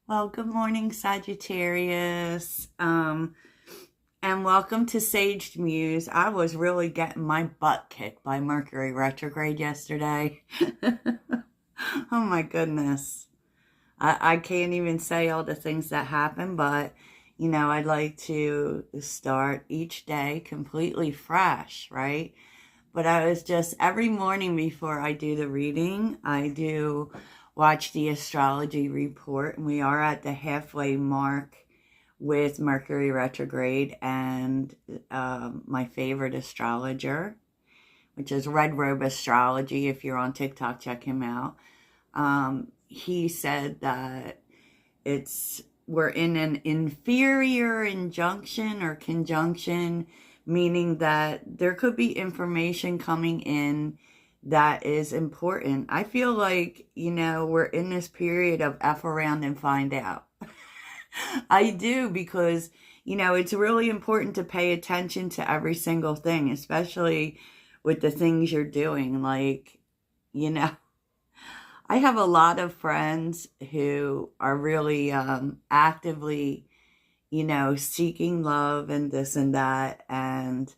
Well, good morning, Sagittarius. And welcome to Sage Muse. I was really getting my butt kicked by Mercury retrograde yesterday. Oh my goodness. I can't even say all the things that happened, but I'd like to start each day completely fresh, right? But I was just every morning before I do the reading, I do watch the astrology report, and we are at the halfway mark with Mercury retrograde and my favorite astrologer, which is Red Robe Astrology. If you're on TikTok, check him out. He said that we're in an inferior injunction or conjunction, meaning that there could be information coming in that is important. I feel like, we're in this period of F around and find out. I do, because, it's really important to pay attention to every single thing, especially with the things you're doing. Like, you know, I have a lot of friends who are really actively, seeking love and this and that. And,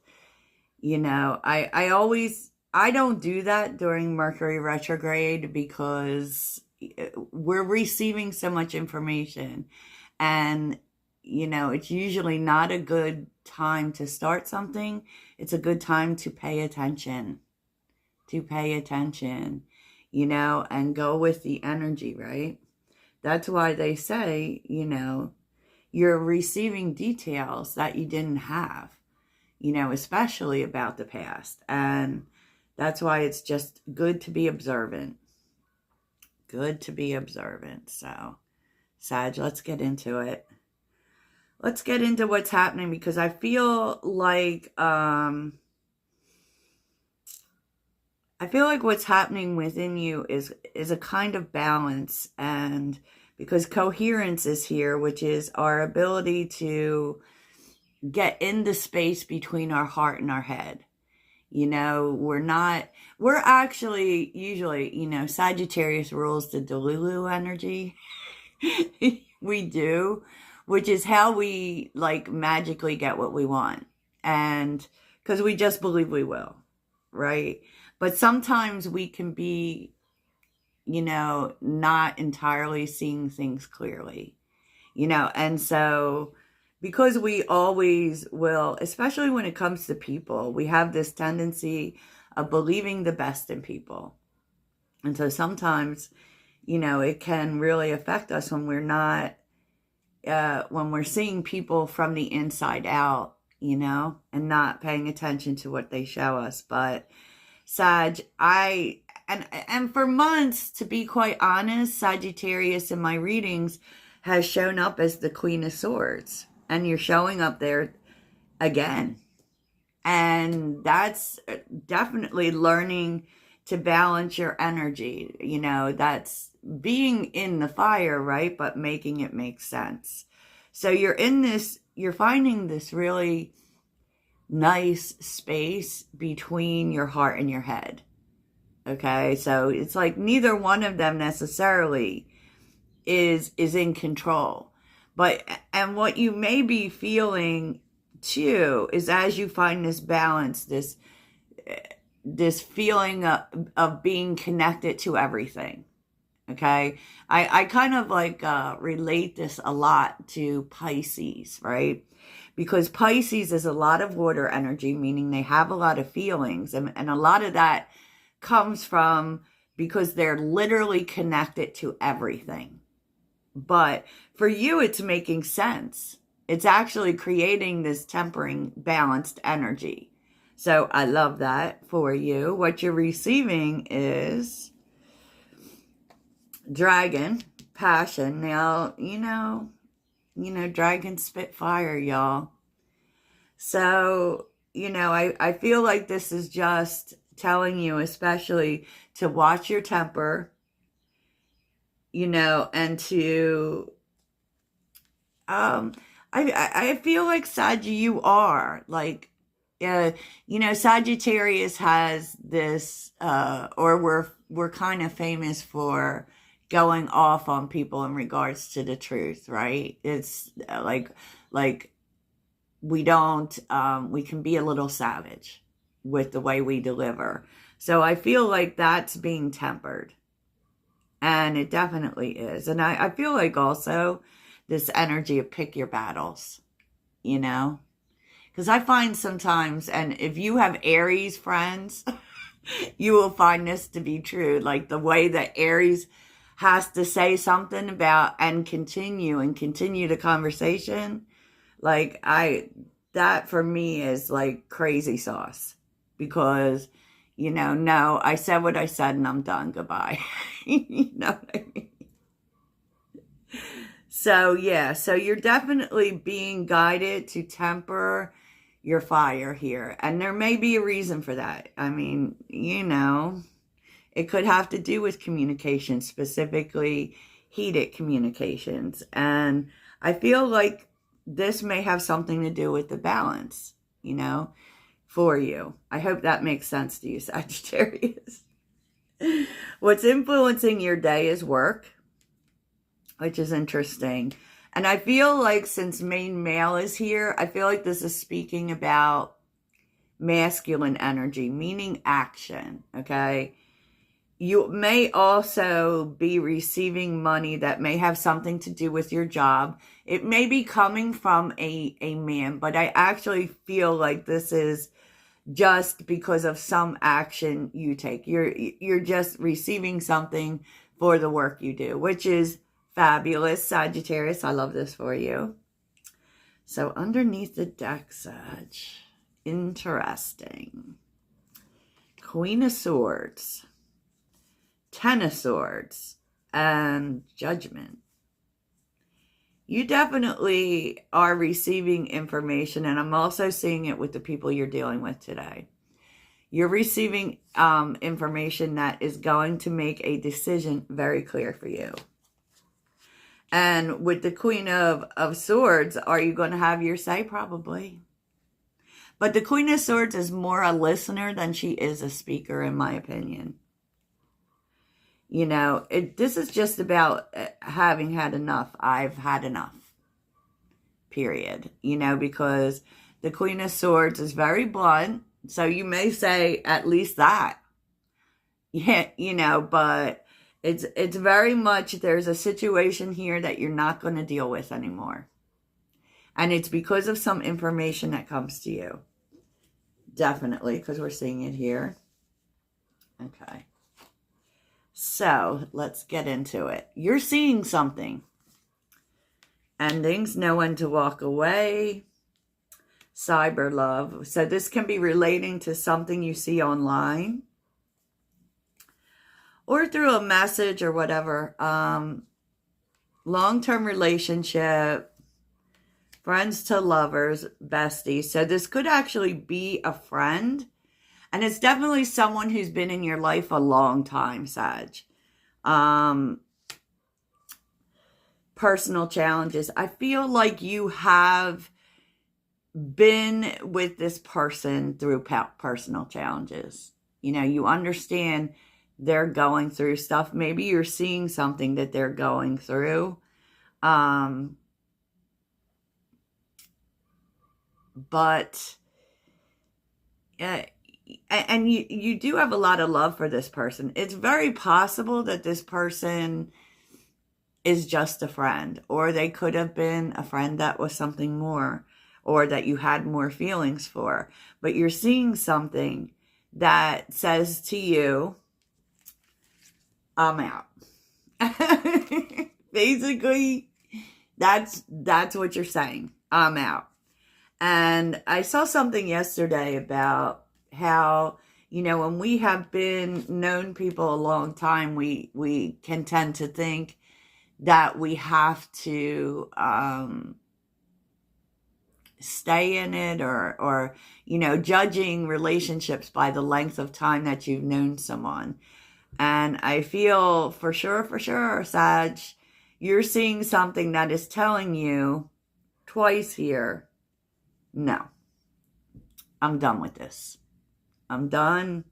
I don't do that during Mercury retrograde because we're receiving so much information. And, it's usually not a good time to start something. It's a good time to pay attention, and go with the energy, right? That's why they say, you're receiving details that you didn't have, especially about the past. And that's why it's just good to be observant. Good to be observant. So, Sag, let's get into it. Let's get into what's happening, because I feel like what's happening within you is a kind of balance, and because coherence is here, which is our ability to get in the space between our heart and our head. We're actually usually, Sagittarius rules the Delulu energy. We do, which is how we like magically get what we want. And because we just believe we will, right? But sometimes we can be, not entirely seeing things clearly, and so because we always will, especially when it comes to people, we have this tendency of believing the best in people. And so sometimes, it can really affect us when we're not, when we're seeing people from the inside out, and not paying attention to what they show us. But Sag, and for months, to be quite honest, Sagittarius in my readings has shown up as the Queen of Swords. And you're showing up there again. And that's definitely learning to balance your energy. That's being in the fire, right? But making it make sense. So you're finding this really nice space between your heart and your head. Okay. So it's like neither one of them necessarily is in control. And what you may be feeling too is, as you find this balance, this feeling of being connected to everything. Okay. I kind of like relate this a lot to Pisces, right? Because Pisces is a lot of water energy, meaning they have a lot of feelings. And a lot of that comes from because they're literally connected to everything. But for you, it's making sense. It's actually creating this tempering, balanced energy. So I love that for you. What you're receiving is Dragon, Passion. Now, dragons spit fire, y'all. So, I feel like this is just telling you, especially to watch your temper, and to, I feel like Sag, you are like, Sagittarius has this, or we're kind of famous for, going off on people in regards to the truth, right? It's like we don't, we can be a little savage with the way we deliver. So I feel like that's being tempered. And it definitely is. And I feel like also this energy of pick your battles, you know? Because I find sometimes, and if you have Aries friends, you will find this to be true. Like the way that Aries has to say something about and continue the conversation. Like that for me is like crazy sauce, because, no, I said what I said and I'm done. Goodbye. You know what I mean? So yeah, so you're definitely being guided to temper your fire here. And there may be a reason for that. I mean, it could have to do with communication, specifically heated communications. And I feel like this may have something to do with the balance, for you. I hope that makes sense to you, Sagittarius. What's influencing your day is work, which is interesting. And I feel like since main male is here, I feel like this is speaking about masculine energy, meaning action, okay? You may also be receiving money that may have something to do with your job. It may be coming from a man, but I actually feel like this is just because of some action you take. You're just receiving something for the work you do, which is fabulous, Sagittarius. I love this for you. So underneath the deck, Sag, interesting. Queen of Swords, Ten of Swords, and Judgment. You definitely are receiving information, and I'm also seeing it with the people you're dealing with today. You're receiving information that is going to make a decision very clear for you. And with the Queen of Swords, are you going to have your say? Probably. But the Queen of Swords is more a listener than she is a speaker, in my opinion. This is just about having had enough. I've had enough. Period. Because the Queen of Swords is very blunt. So you may say at least that. Yeah, but it's very much, there's a situation here that you're not going to deal with anymore. And it's because of some information that comes to you. Definitely, because we're seeing it here. Okay. So let's get into it. You're seeing something. Endings, know when to walk away. Cyber love. So this can be relating to something you see online, or through a message or whatever. Long-term relationship, friends to lovers, besties. So this could actually be a friend. And it's definitely someone who's been in your life a long time, Sag. Personal challenges. I feel like you have been with this person through personal challenges. You understand they're going through stuff. Maybe you're seeing something that they're going through. But and you do have a lot of love for this person. It's very possible that this person is just a friend, or they could have been a friend that was something more, or that you had more feelings for. But you're seeing something that says to you, I'm out. Basically, that's what you're saying. I'm out. And I saw something yesterday about how, when we have been known people a long time, we can tend to think that we have to stay in it, or judging relationships by the length of time that you've known someone. And I feel for sure, Sag, you're seeing something that is telling you twice here, no, I'm done with this. I'm done.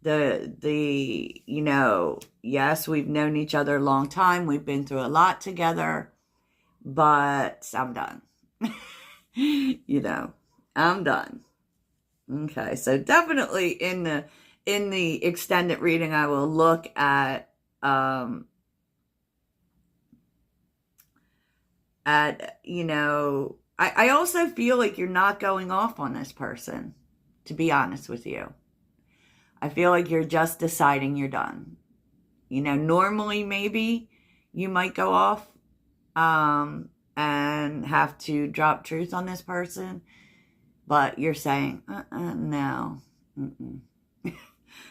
you know, yes, we've known each other a long time. We've been through a lot together, but I'm done. You know, I'm done. Okay, so definitely in the extended reading, I will look at you know, I also feel like you're not going off on this person, to be honest with you. I feel like you're just deciding you're done. You know, normally maybe you might go off and have to drop truth on this person, but you're saying, no. Mm-mm.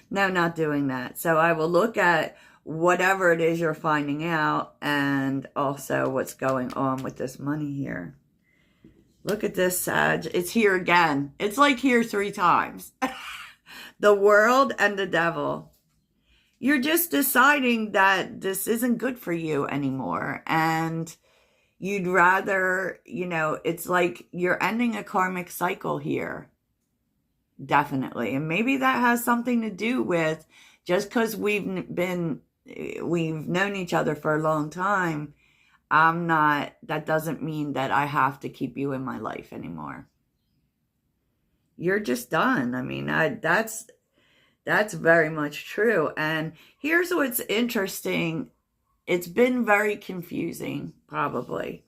No, not doing that. So I will look at whatever it is you're finding out and also what's going on with this money here. Look at this, Sag. It's here again. It's like here 3 times. The world and the devil. You're just deciding that this isn't good for you anymore. And you'd rather, you know, it's like you're ending a karmic cycle here. Definitely. And maybe that has something to do with just because we've known each other for a long time. That doesn't mean that I have to keep you in my life anymore. You're just done. I mean, that's very much true. And here's what's interesting. It's been very confusing, probably.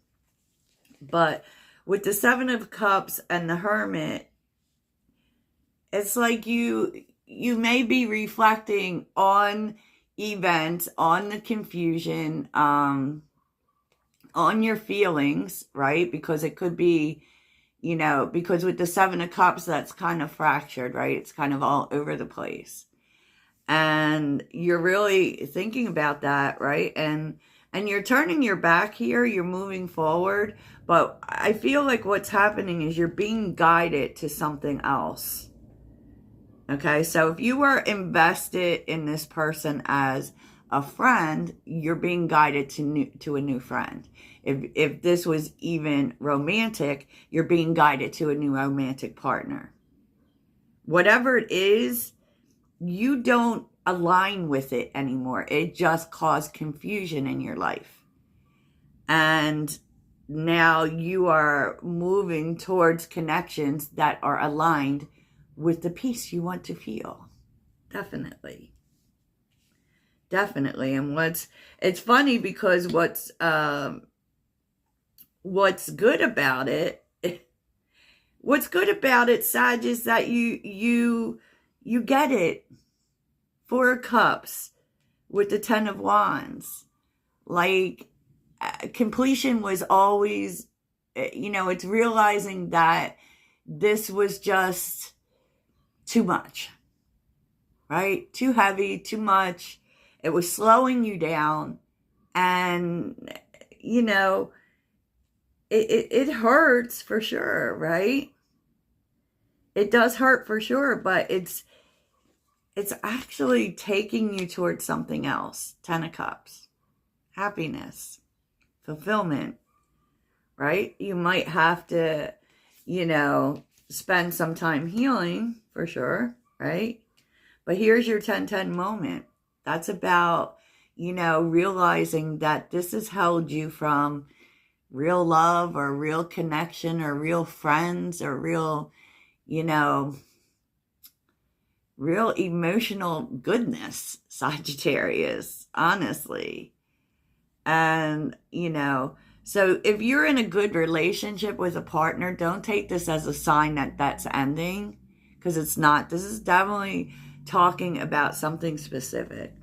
But with the 7 of Cups and the Hermit, it's like you may be reflecting on events, on the confusion, on your feelings, right? Because it could be, you know, because with the 7 of Cups, that's kind of fractured, right? It's kind of all over the place. And you're really thinking about that, right? And you're turning your back here, you're moving forward, but I feel like what's happening is you're being guided to something else. Okay, so if you were invested in this person as a friend, you're being guided to a new friend. If this was even romantic, you're being guided to a new romantic partner. Whatever it is, you don't align with it anymore. It just caused confusion in your life. And now you are moving towards connections that are aligned with the peace you want to feel. Definitely. Definitely. And it's funny because what's good about it, Sag, is that you get it. 4 of Cups with the 10 of Wands. Like, completion was always, you know, it's realizing that this was just too much, right? Too heavy, too much. It was slowing you down. And, you know, it hurts for sure, right? It does hurt for sure, but it's actually taking you towards something else. 10 of Cups. Happiness. Fulfillment. Right? You might have to, you know, spend some time healing for sure. Right? But here's your 10-10 moment. That's about, you know, realizing that this has held you from real love or real connection or real friends or real, you know, real emotional goodness, Sagittarius, honestly. And, you know, so if you're in a good relationship with a partner, don't take this as a sign that that's ending, because it's not. This is definitely talking about something specific.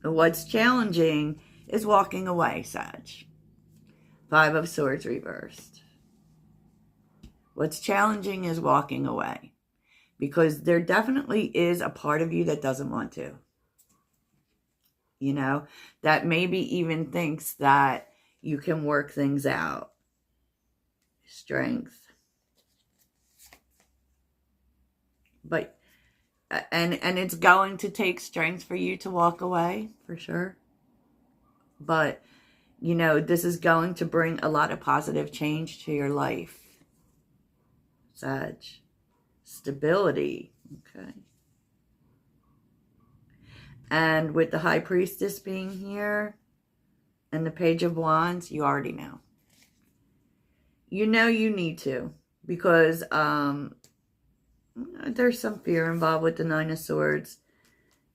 And what's challenging is walking away, Sag. 5 of Swords reversed. What's challenging is walking away, because there definitely is a part of you that doesn't want to. You know, that maybe even thinks that you can work things out. Strength. But, and it's going to take strength for you to walk away, for sure. But, you know, this is going to bring a lot of positive change to your life. Sag. Stability. Okay. And with the High Priestess being here and the Page of Wands, you already know. You know you need to, because there's some fear involved with the Nine of Swords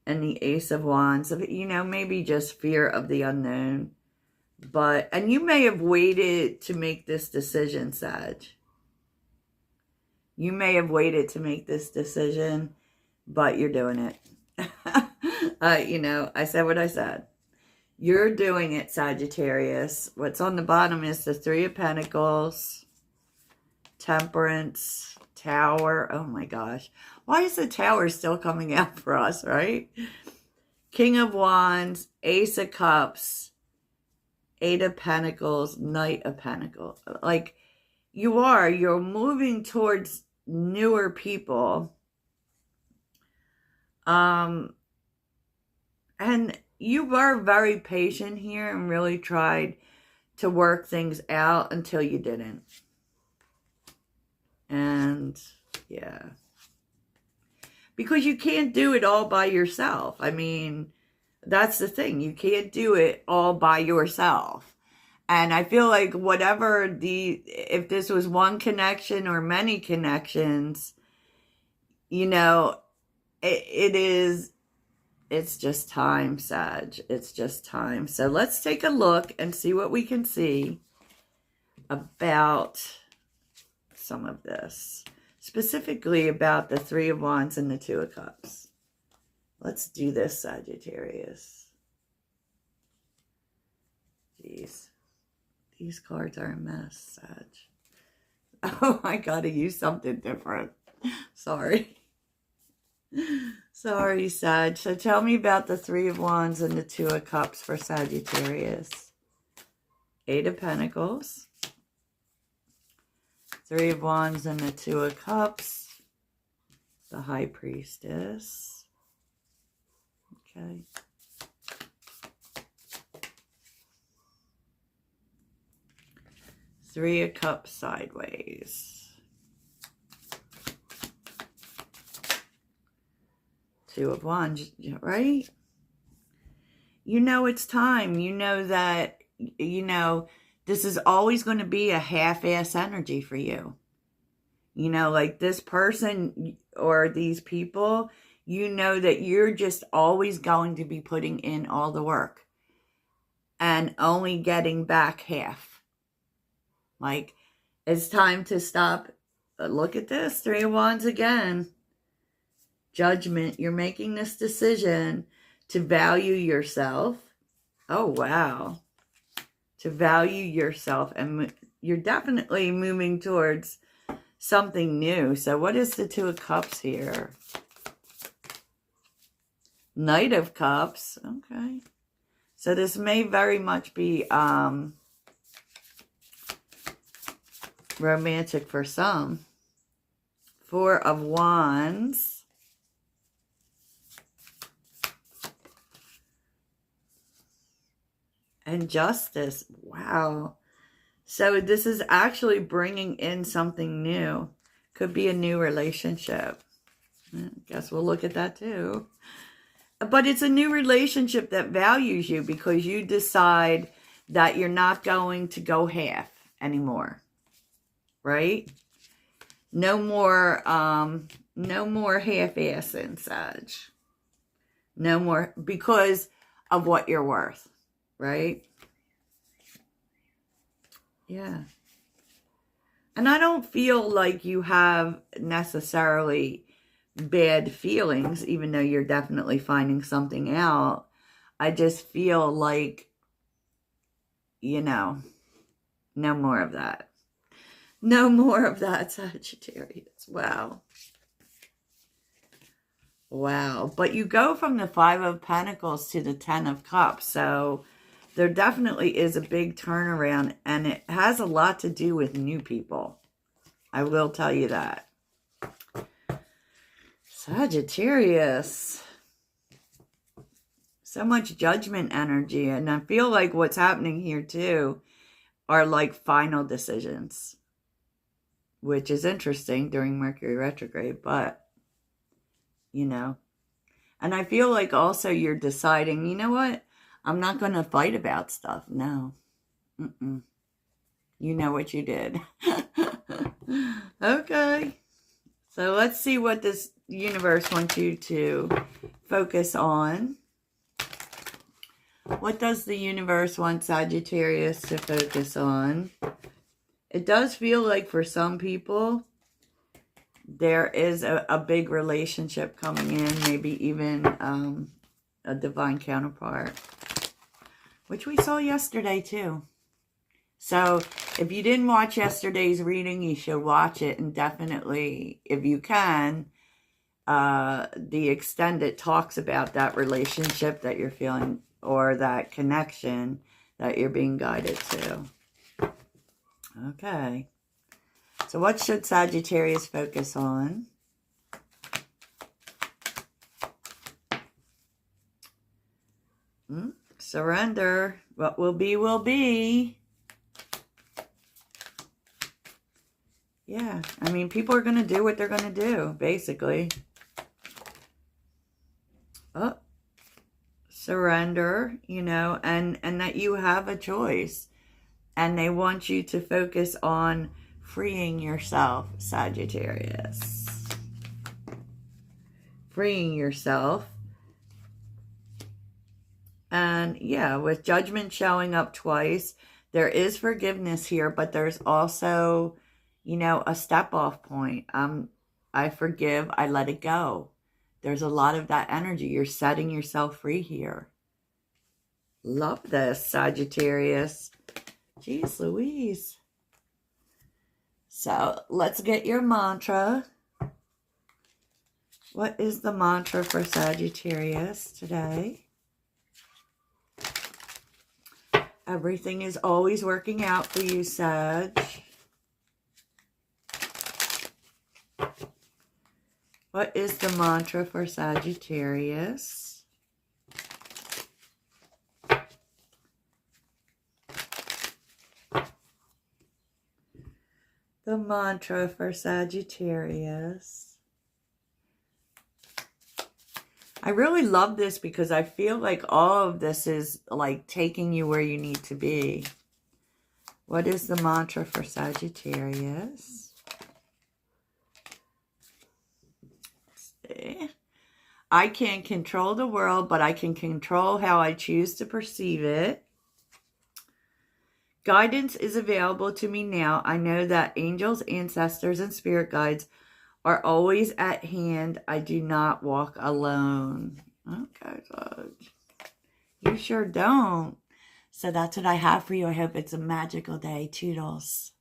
and the Ace of Wands. You know, maybe just fear of the unknown. And you may have waited to make this decision, Sag. You may have waited to make this decision, but you're doing it. You know, I said what I said. You're doing it, Sagittarius. What's on the bottom is the Three of Pentacles, Temperance, Tower. Oh my gosh. Why is the Tower still coming out for us, right? King of Wands, Ace of Cups, Eight of Pentacles, Knight of Pentacles. Like, you're moving towards newer people. And you were very patient here and really tried to work things out until you didn't. And yeah. Because you can't do it all by yourself. I mean, that's the thing. You can't do it all by yourself. And I feel like if this was one connection or many connections, you know, it's just time, Sag. It's just time. So let's take a look and see what we can see about some of this. Specifically about the Three of Wands and the Two of Cups. Let's do this, Sagittarius. Jeez. These cards are a mess, Sag. Oh, I gotta use something different. Sorry. Sorry, Sag. So tell me about the Three of Wands and the Two of Cups for Sagittarius. Eight of Pentacles. Three of Wands and the Two of Cups. The High Priestess. Okay. Three of Cups sideways. Two of Wands, right? You know it's time. You know that, you know, this is always going to be a half-ass energy for you. You know, like this person or these people, you know that you're just always going to be putting in all the work and only getting back half. Like, it's time to stop. Look at this. Three of Wands again. Judgment. You're making this decision to value yourself. Oh, wow. To value yourself. And you're definitely moving towards something new. So what is the Two of Cups here? Knight of Cups. Okay. So this may very much be romantic for some. Four of Wands. And Justice. Wow. So this is actually bringing in something new. Could be a new relationship. I guess we'll look at that too. But it's a new relationship that values you because you decide that you're not going to go half anymore. Right? No more half-assing, Sag. No more, because of what you're worth. Right? Yeah. And I don't feel like you have necessarily bad feelings, even though you're definitely finding something out. I just feel like, you know, no more of that. No more of that, Sagittarius. Wow. Wow. But you go from the Five of Pentacles to the Ten of Cups. So there definitely is a big turnaround. And it has a lot to do with new people. I will tell you that. Sagittarius. So much judgment energy. And I feel like what's happening here too are like final decisions. Which is interesting during Mercury retrograde. But, you know. And I feel like also you're deciding, you know what? I'm not going to fight about stuff. No. Mm-mm. You know what you did. Okay. So let's see what this universe wants you to focus on. What does the universe want Sagittarius to focus on? It does feel like for some people, there is a big relationship coming in, maybe even a divine counterpart, which we saw yesterday too. So if you didn't watch yesterday's reading, you should watch it, and definitely, if you can, the extended talks about that relationship that you're feeling, or that connection that you're being guided to. Okay. So what should Sagittarius focus on? Surrender. What will be, will be. Yeah. I mean, people are going to do what they're going to do, basically. Oh. Surrender, you know, and that you have a choice. And they want you to focus on freeing yourself, Sagittarius. Freeing yourself. And yeah, with Judgment showing up twice, there is forgiveness here, but there's also, you know, a step-off point. I forgive, I let it go. There's a lot of that energy. You're setting yourself free here. Love this, Sagittarius. Jeez Louise. So let's get your mantra. What is the mantra for Sagittarius today? Everything is always working out for you, Sag. What is the mantra for Sagittarius? The mantra for Sagittarius. I really love this because I feel like all of this is like taking you where you need to be. What is the mantra for Sagittarius? I can't control the world, but I can control how I choose to perceive it. Guidance is available to me now. I know that angels, ancestors, and spirit guides are always at hand. I do not walk alone. Okay, Sag. You sure don't. So that's what I have for you. I hope it's a magical day. Toodles.